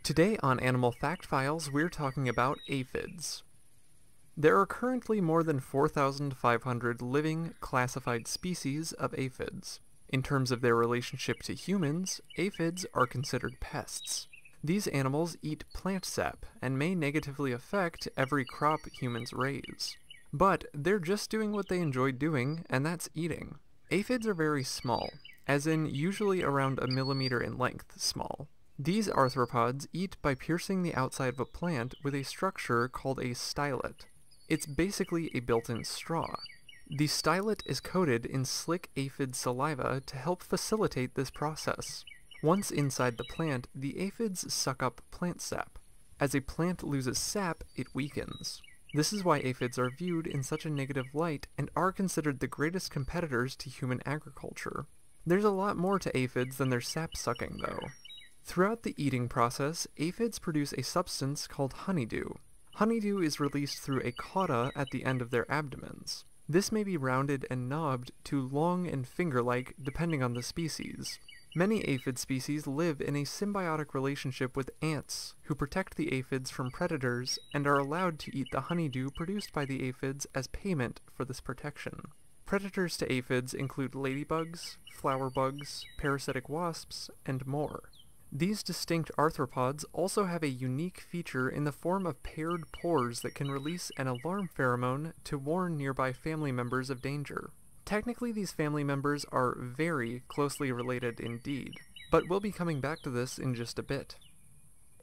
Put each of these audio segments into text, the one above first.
Today on Animal Fact Files, we're talking about aphids. There are currently more than 4,500 living, classified species of aphids. In terms of their relationship to humans, aphids are considered pests. These animals eat plant sap and may negatively affect every crop humans raise. But they're just doing what they enjoy doing, and that's eating. Aphids are very small, as in usually around a millimeter in length small. These arthropods eat by piercing the outside of a plant with a structure called a stylet. It's basically a built-in straw. The stylet is coated in slick aphid saliva to help facilitate this process. Once inside the plant, the aphids suck up plant sap. As a plant loses sap, it weakens. This is why aphids are viewed in such a negative light and are considered the greatest competitors to human agriculture. There's a lot more to aphids than their sap sucking, though. Throughout the eating process, aphids produce a substance called honeydew. Honeydew is released through a cotta at the end of their abdomens. This may be rounded and knobbed to long and finger-like depending on the species. Many aphid species live in a symbiotic relationship with ants, who protect the aphids from predators and are allowed to eat the honeydew produced by the aphids as payment for this protection. Predators to aphids include ladybugs, flower bugs, parasitic wasps, and more. These distinct arthropods also have a unique feature in the form of paired pores that can release an alarm pheromone to warn nearby family members of danger. Technically, these family members are very closely related indeed, but we'll be coming back to this in just a bit.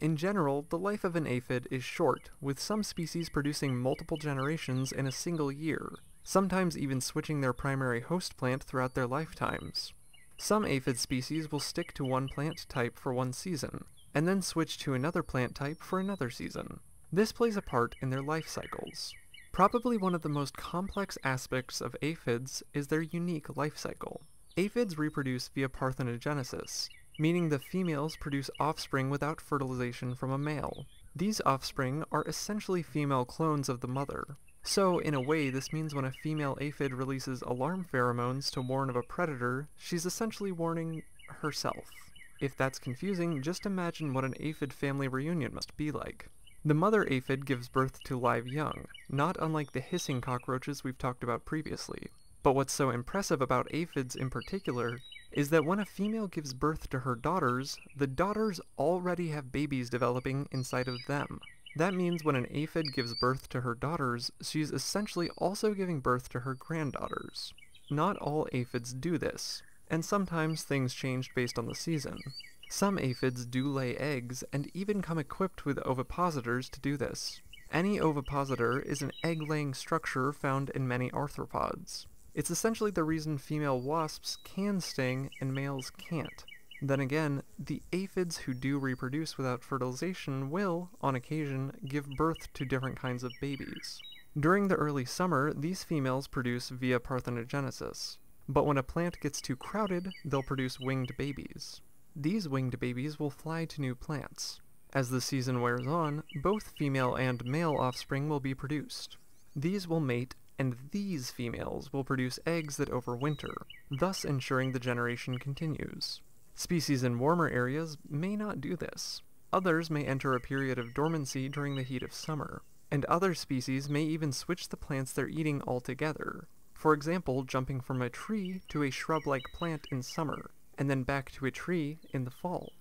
In general, the life of an aphid is short, with some species producing multiple generations in a single year, sometimes even switching their primary host plant throughout their lifetimes. Some aphid species will stick to one plant type for one season, and then switch to another plant type for another season. This plays a part in their life cycles. Probably one of the most complex aspects of aphids is their unique life cycle. Aphids reproduce via parthenogenesis, meaning the females produce offspring without fertilization from a male. These offspring are essentially female clones of the mother. So, in a way, this means when a female aphid releases alarm pheromones to warn of a predator, she's essentially warning herself. If that's confusing, just imagine what an aphid family reunion must be like. The mother aphid gives birth to live young, not unlike the hissing cockroaches we've talked about previously. But what's so impressive about aphids in particular is that when a female gives birth to her daughters, the daughters already have babies developing inside of them. That means when an aphid gives birth to her daughters, she's essentially also giving birth to her granddaughters. Not all aphids do this, and sometimes things change based on the season. Some aphids do lay eggs and even come equipped with ovipositors to do this. Any ovipositor is an egg-laying structure found in many arthropods. It's essentially the reason female wasps can sting and males can't. Then again, the aphids who do reproduce without fertilization will, on occasion, give birth to different kinds of babies. During the early summer, these females produce via parthenogenesis, but when a plant gets too crowded, they'll produce winged babies. These winged babies will fly to new plants. As the season wears on, both female and male offspring will be produced. These will mate, and these females will produce eggs that overwinter, thus ensuring the generation continues. Species in warmer areas may not do this. Others may enter a period of dormancy during the heat of summer, and other species may even switch the plants they're eating altogether. For example, jumping from a tree to a shrub-like plant in summer, and then back to a tree in the fall.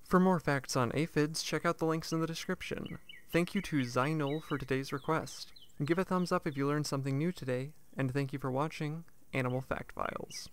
For more facts on aphids, check out the links in the description. Thank you to Zynol for today's request. Give a thumbs up if you learned something new today, and thank you for watching Animal Fact Files.